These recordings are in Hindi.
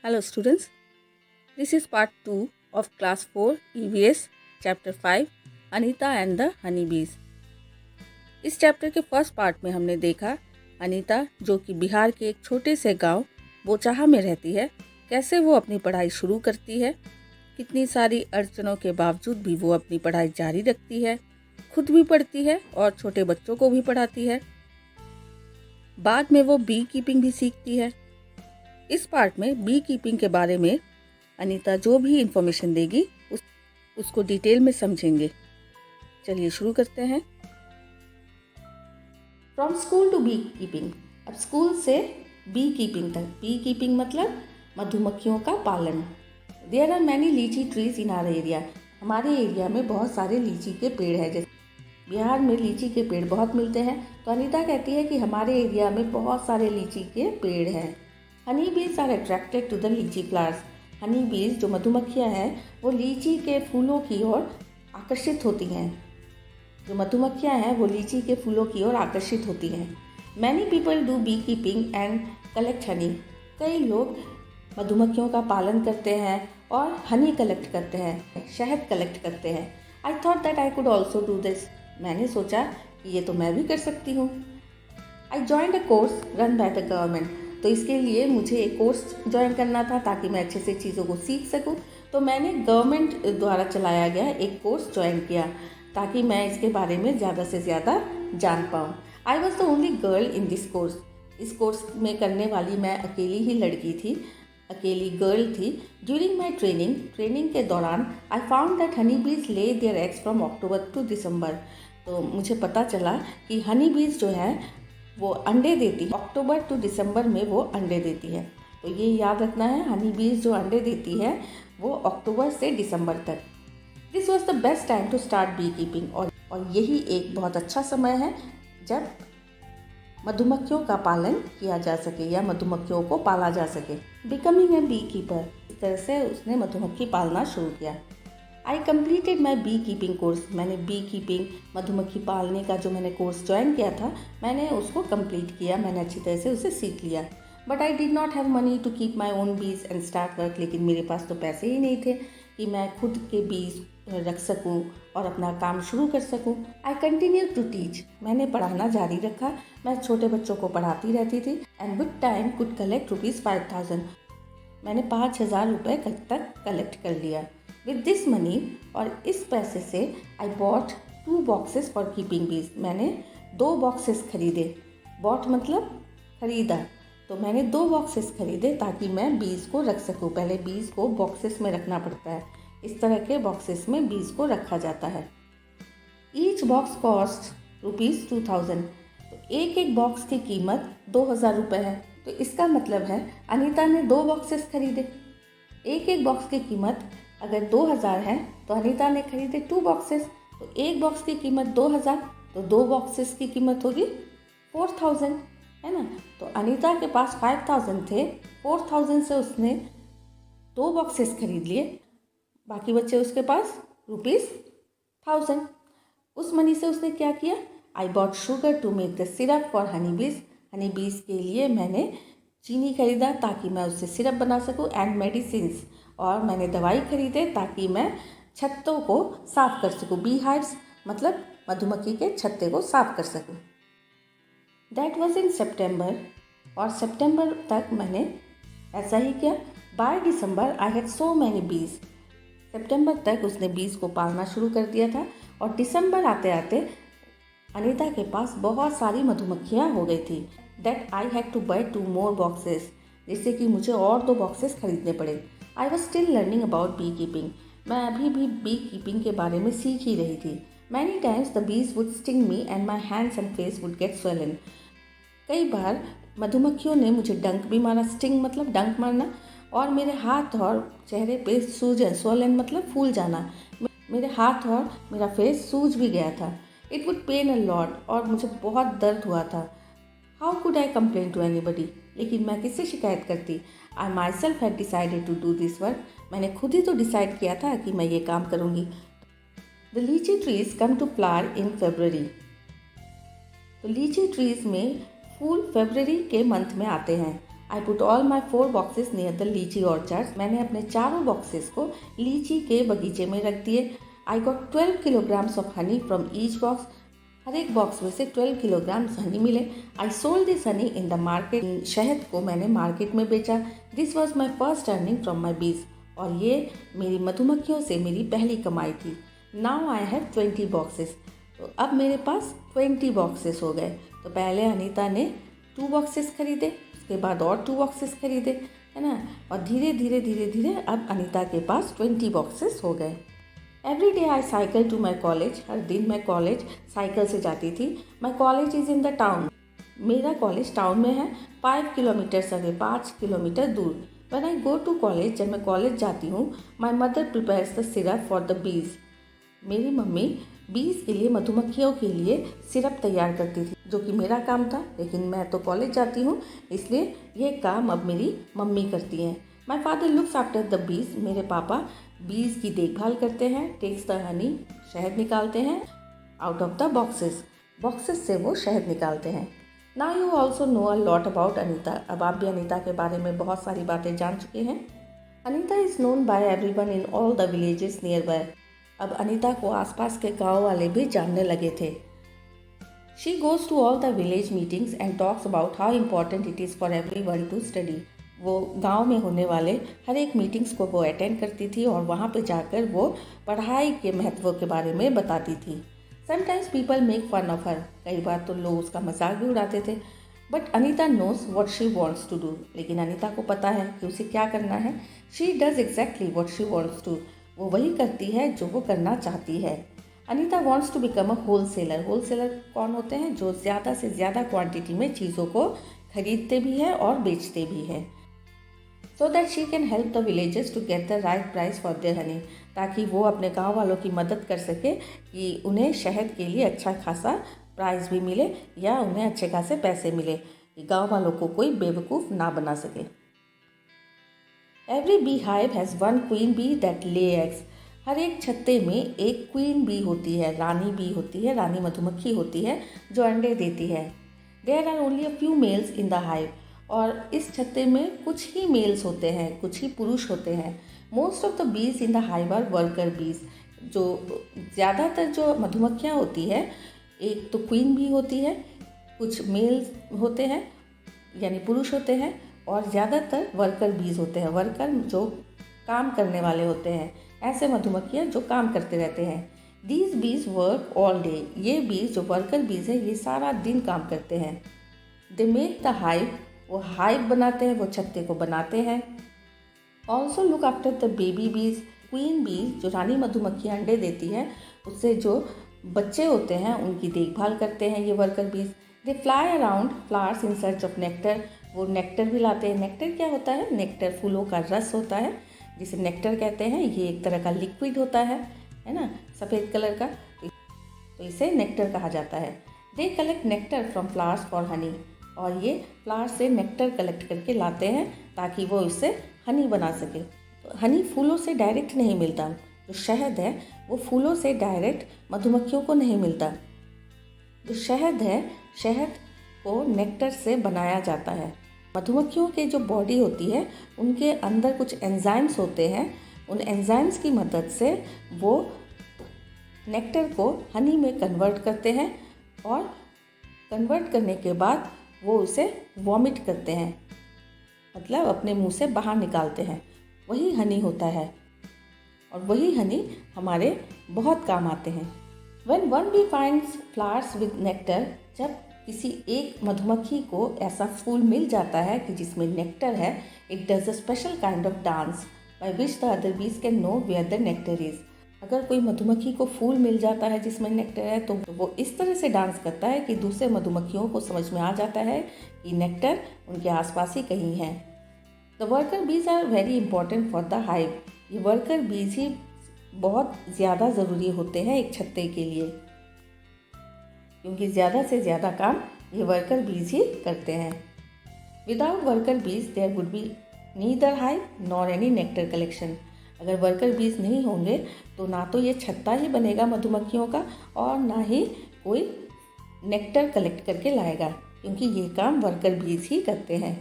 Hello students, this is part 2 of class 4 EVS chapter 5 Anita and the honeybees। इस चैप्टर के फर्स्ट पार्ट में हमने देखा अनीता जो कि बिहार के एक छोटे से गांव बोचाहा में रहती है, कैसे वो अपनी पढ़ाई शुरू करती है, कितनी सारी अड़चनों के बावजूद भी वो अपनी पढ़ाई जारी रखती है, खुद भी पढ़ती है और छोटे बच्चों को भी पढ़ाती है। बाद में वो बी कीपिंग भी सीखती है। इस पार्ट में बी कीपिंग के बारे में अनीता जो भी इंफॉर्मेशन देगी उसको डिटेल में समझेंगे। चलिए शुरू करते हैं। From school to bee keeping. अब स्कूल से बी कीपिंग तक। बी कीपिंग मतलब मधुमक्खियों का पालन। There are many litchi trees in our area. हमारे एरिया में बहुत सारे लीची के पेड़ हैं। जैसे बिहार में लीची के पेड़ बहुत मिलते हैं, तो अनीता कहती है कि हमारे एरिया में बहुत सारे लीची के पेड़ हैं। Honey bees are attracted to the लीची फ्लावर्स। हनी बीज जो मधुमक्खियाँ हैं वो लीची के फूलों की ओर आकर्षित होती हैं। जो मधुमक्खियाँ हैं वो लीची के फूलों की ओर आकर्षित होती हैं। Many people do bee keeping and collect honey. कई लोग मधुमक्खियों का पालन करते हैं और हनी कलेक्ट करते हैं, शहद कलेक्ट करते हैं। I thought that I could also do this. मैंने सोचा कि ये तो मैं भी कर सकती हूँ। I joined a course run by the government. तो इसके लिए मुझे एक कोर्स ज्वाइन करना था ताकि मैं अच्छे से चीज़ों को सीख सकूं। तो मैंने गवर्नमेंट द्वारा चलाया गया एक कोर्स ज्वाइन किया ताकि मैं इसके बारे में ज़्यादा से ज़्यादा जान पाऊँ। I was the only girl in this course. इस कोर्स में करने वाली मैं अकेली ही लड़की थी, अकेली गर्ल थी। ड्यूरिंग माई ट्रेनिंग के दौरान I found that honey bees lay their eggs from October to December. तो मुझे पता चला कि हनी बीज जो है वो अंडे देती है। अक्टूबर टू दिसंबर में वो अंडे देती है। तो ये याद रखना है, हनी बीज जो अंडे देती है वो अक्टूबर से दिसंबर तक। This was the best time to start bee keeping. और यही एक बहुत अच्छा समय है जब मधुमक्खियों का पालन किया जा सके या मधुमक्खियों को पाला जा सके। Becoming a bee keeper. इस तरह से उसने मधुमक्खी पालना शुरू किया। I completed my bee keeping course. मैंने बी कीपिंग मधुमक्खी पालने का जो मैंने कोर्स ज्वाइन किया था, मैंने उसको कंप्लीट किया। मैंने अच्छी तरह से उसे सीख लिया। But I did not have money to keep my own bees and start work. लेकिन मेरे पास तो पैसे ही नहीं थे कि मैं खुद के बीज रख सकूं और अपना काम शुरू कर सकूं। I continue to teach. मैंने पढ़ाना जारी रखा। मैं छोटे बच्चों को पढ़ाती रहती थी and with time could collect ₹5,000। मैंने 5,000 रुपये तक कलेक्ट कर लिया। विद दिस मनी, और इस पैसे से I bought 2 boxes for keeping बीज। मैंने 2 बॉक्सेस खरीदे। बॉट मतलब खरीदा। तो मैंने 2 बॉक्सेस खरीदे ताकि मैं बीज को रख सकूं। पहले बीज को बॉक्सेस में रखना पड़ता है। इस तरह के बॉक्सेस में बीज को रखा जाता है। Each box cost ₹2,000। तो एक बॉक्स की कीमत 2,000 रुपये है। तो इसका मतलब है अनीता ने 2 बॉक्सेस खरीदे। एक बॉक्स की कीमत अगर 2,000 है तो अनीता ने खरीदे 2 बॉक्सेस। तो एक बॉक्स की कीमत 2,000, तो 2 बॉक्सेस की कीमत होगी 4,000, है ना। तो अनीता के पास 5,000 थे। 4,000 से उसने 2 बॉक्सेस खरीद लिए। बाकी बच्चे उसके पास ₹1,000। उस मनी से उसने क्या किया? I bought sugar to make the syrup for honey bees. Honey बीज के लिए मैंने चीनी खरीदा ताकि मैं उससे सिरप बना सकूं एंड मेडिसिन्स। और मैंने दवाई खरीदे ताकि मैं छत्तों को साफ़ कर सकूं। बी हाइव्स मतलब मधुमक्खी के छत्ते को साफ़ कर सकूं। दैट वॉज इन सितंबर। और सितंबर तक मैंने ऐसा ही किया। By December I had so many बीज। सितंबर तक उसने बीज को पालना शुरू कर दिया था और दिसंबर आते आते अनीता के पास बहुत सारी मधुमक्खियाँ हो गई थी। That I had to buy 2 more boxes, जिससे कि मुझे और 2 बॉक्सेस खरीदने पड़े। I was still learning about bee keeping. मैं अभी भी बी कीपिंग के बारे में सीख ही रही थी। Many times the bees would sting me and my hands and face would get swollen. कई बार मधुमक्खियों ने मुझे डंक भी मारा। स्टिंग मतलब डंक मारना। और मेरे हाथ और चेहरे पे सूजन, स्वेलन मतलब फूल जाना। मेरे हाथ और मेरा फेस सूज भी गया था। It would pain a lot. और मुझे बहुत दर्द हुआ था। How could I complain to anybody. लेकिन मैं किससे शिकायत करती? I myself had decided to do this work. मैंने खुद ही तो डिसाइड किया था कि मैं ये काम करूँगी। The lychee trees come to flower in February. तो लीची ट्रीज में फूल फरवरी के मंथ में आते हैं। I put all my 4 boxes near the लीची ऑर्चर्ड। मैंने अपने चारों बॉक्सेस को लीची के बगीचे में रख दिए। I got 12 kilograms of honey from each box. हर एक बॉक्स में से 12 किलोग्राम्स हनी मिले। I sold this honey in the market. शहद को मैंने मार्केट में बेचा। This was my first earning from my bees. और ये मेरी मधुमक्खियों से मेरी पहली कमाई थी। Now I have 20 boxes. तो अब मेरे पास 20 बॉक्सेस हो गए। तो पहले अनीता ने 2 बॉक्सेस खरीदे, उसके बाद और 2 बॉक्सेस खरीदे, है ना। और धीरे धीरे धीरे धीरे अब अनीता के पास 20 बॉक्सेस हो गए। Every day I cycle to my college. हर दिन मैं कॉलेज साइकिल से जाती थी। My college is in the town. मेरा कॉलेज टाउन में है, 5 किलोमीटर अवे, 5 किलोमीटर दूर। When I go to college, जब मैं कॉलेज जाती हूँ, my mother prepares the syrup for the bees. मेरी मम्मी बीज के लिए, मधुमक्खियों के लिए सिरप तैयार करती थी, जो कि मेरा काम था। लेकिन मैं तो कॉलेज जाती हूँ, इसलिए ये काम अब मेरी मम्मी करती हैं। My father looks after the bees. मेरे पापा बीज की देखभाल करते हैं। टेक्स द हनी, शहद निकालते हैं out of the boxes. Boxes से वो शहद निकालते हैं। Now you also know a lot about Anita. अब आप भी अनीता के बारे में बहुत सारी बातें जान चुके हैं। Anita is known by everyone in all the villages near by. अब अनीता को आसपास के गांव वाले भी जानने लगे थे। She goes to all the village meetings and talks about how important it is for everyone to study. वो गांव में होने वाले हर एक मीटिंग्स को वो अटेंड करती थी और वहाँ पे जाकर वो पढ़ाई के महत्व के बारे में बताती थी। Sometimes people make fun of her. कई बार तो लोग उसका मजाक भी उड़ाते थे। But Anita knows what she wants to do. लेकिन अनीता को पता है कि उसे क्या करना है। She does exactly what she wants to. वो वही करती है जो वो करना चाहती है। Anita wants to become a wholesaler. Wholesaler कौन होते हैं? जो ज़्यादा से ज़्यादा क्वांटिटी में चीज़ों को खरीदते भी हैं और बेचते भी हैं। So that she can help the villagers to get the right price for their honey. ताकि वो अपने गांव वालों की मदद कर सके कि उन्हें शहद के लिए अच्छा खासा प्राइस भी मिले या उन्हें अच्छे खासे पैसे मिले, कि गांव वालों को कोई बेवकूफ़ ना बना सके। Every beehive has one queen bee that lay eggs. हर एक छत्ते में एक क्वीन बी होती है, रानी बी होती है, रानी मधुमक्खी होती है जो अंडे देती है। There are only a few males in the hive. और इस छत्ते में कुछ ही मेल्स होते हैं, कुछ ही पुरुष होते हैं। Most of the bees in the hive are worker bees. जो ज़्यादातर जो मधुमक्खियाँ होती है, एक तो क्वीन बी होती है, कुछ मेल्स होते हैं यानी पुरुष होते हैं, और ज़्यादातर वर्कर बीज होते हैं। वर्कर जो काम करने वाले होते हैं, ऐसे मधुमक्खियाँ जो काम करते रहते हैं। These be's verb all day. ये बीज जो वर्कर बीज है, ये सारा दिन काम करते हैं। They make the hive. वो हाइव बनाते हैं, वो छत्ते को बनाते हैं। Also look after the baby बीज। क्वीन बीज जो रानी मधुमक्खी अंडे देती है, उससे जो बच्चे होते हैं उनकी देखभाल करते हैं ये वर्कर बीज। They fly around flowers in search of nectar. वो नेक्टर भी लाते हैं। नेक्टर क्या होता है? नेक्टर फूलों का रस होता है, जिसे नेक्टर कहते हैं। ये एक तरह का लिक्विड होता है ना, सफ़ेद कलर का, तो इसे नेक्टर कहा जाता है। They collect nectar from flowers for Honey. और ये फ्लावर से नेक्टर कलेक्ट करके लाते हैं ताकि वो इससे हनी बना सके। तो हनी फूलों से डायरेक्ट नहीं मिलता। जो शहद है वो फूलों से डायरेक्ट मधुमक्खियों को नहीं मिलता। जो शहद है, शहद को नेक्टर से बनाया जाता है। मधुमक्खियों के जो बॉडी होती है, उनके अंदर कुछ एंजाइम्स होते हैं। उन एंजाइम्स की मदद से वो नेक्टर को हनी में कन्वर्ट करते हैं और कन्वर्ट करने के बाद वो उसे वॉमिट करते हैं, मतलब अपने मुंह से बाहर निकालते हैं। वही हनी होता है और वही हनी हमारे बहुत काम आते हैं। When one bee finds flowers with nectar, जब किसी एक मधुमक्खी को ऐसा फूल मिल जाता है कि जिसमें नेक्टर है, it does a special kind of dance by which the other bees can know where the nectar is. अगर कोई मधुमक्खी को फूल मिल जाता है जिसमें नेक्टर है, तो वो इस तरह से डांस करता है कि दूसरे मधुमक्खियों को समझ में आ जाता है कि नेक्टर उनके आसपास ही कहीं है। The worker bees are very important for the hive. ये वर्कर बीज ही बहुत ज़्यादा ज़रूरी होते हैं एक छत्ते के लिए, क्योंकि ज़्यादा से ज़्यादा काम ये वर्कर बीज ही करते हैं। Without worker bees there would be neither hive nor any nectar collection. अगर वर्कर बीज नहीं होंगे तो ना तो ये छत्ता ही बनेगा मधुमक्खियों का और ना ही कोई नेक्टर कलेक्ट करके लाएगा, क्योंकि ये काम वर्कर बीज ही करते हैं।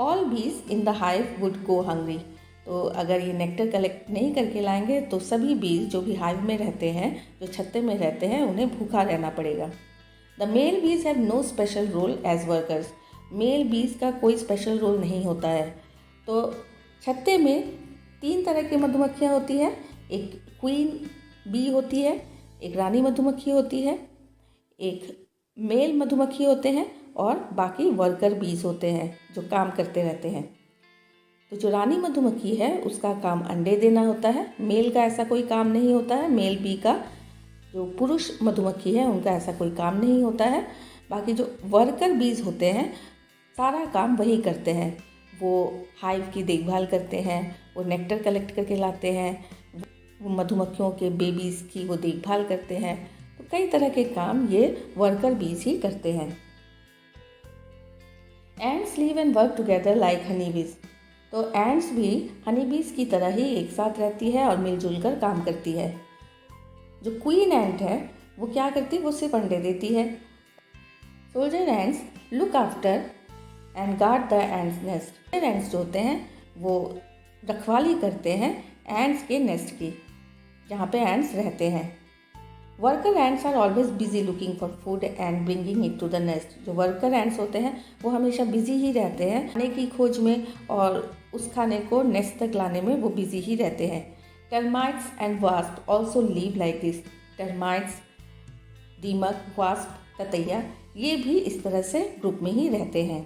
ऑल बीज in the hive would go hungry. तो अगर ये नेक्टर कलेक्ट नहीं करके लाएंगे तो सभी बीज जो भी हाइव में रहते हैं, जो छत्ते में रहते हैं, उन्हें भूखा रहना पड़ेगा। The male bees have no special role as workers. Male bees का कोई स्पेशल रोल नहीं होता है। तो छत्ते में 3 तरह की मधुमक्खियाँ होती हैं। एक क्वीन बी होती है, एक रानी मधुमक्खी होती है, एक मेल मधुमक्खी होते हैं और बाकी वर्कर बीज होते हैं जो काम करते रहते हैं। तो जो रानी मधुमक्खी है उसका काम अंडे देना होता है। मेल का ऐसा कोई काम नहीं होता है। मेल बी का, जो पुरुष मधुमक्खी है, उनका ऐसा कोई काम नहीं होता है। बाकी जो वर्कर बीज होते हैं सारा काम वही करते हैं। वो हाइव की देखभाल करते हैं, वो नेक्टर कलेक्ट करके लाते हैं, वो मधुमक्खियों के बेबीज़ की वो देखभाल करते हैं। तो कई तरह के काम ये वर्कर बीज ही करते हैं। Ends live and work together like Honey बीज। तो एंड्स भी हनी बीज की तरह ही एक साथ रहती है और मिलजुल कर काम करती है। जो क्वीन एंट है वो क्या करती है, वो सिर्फ अंडे देती है। Soldier ends look after and guard the ends nest. Ends जो होते हैं वो रखवाली करते हैं एंड्स के नेस्ट की, जहाँ पे एंड्स रहते हैं। Worker ants are always busy looking for food and bringing it to the nest. जो वर्कर एंड्स होते हैं वो हमेशा बिजी ही रहते हैं खाने की खोज में, और उस खाने को नेस्ट तक लाने में वो बिजी ही रहते हैं। Termites and wasp also leave like this. Termites, दीमक, वास्प, ततैया, ये भी इस तरह से ग्रुप में ही रहते हैं।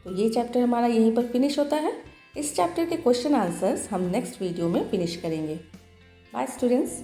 तो ये चैप्टर हमारा यहीं पर फिनिश होता है। इस चैप्टर के क्वेश्चन आंसर्स हम नेक्स्ट वीडियो में फिनिश करेंगे। Bye students.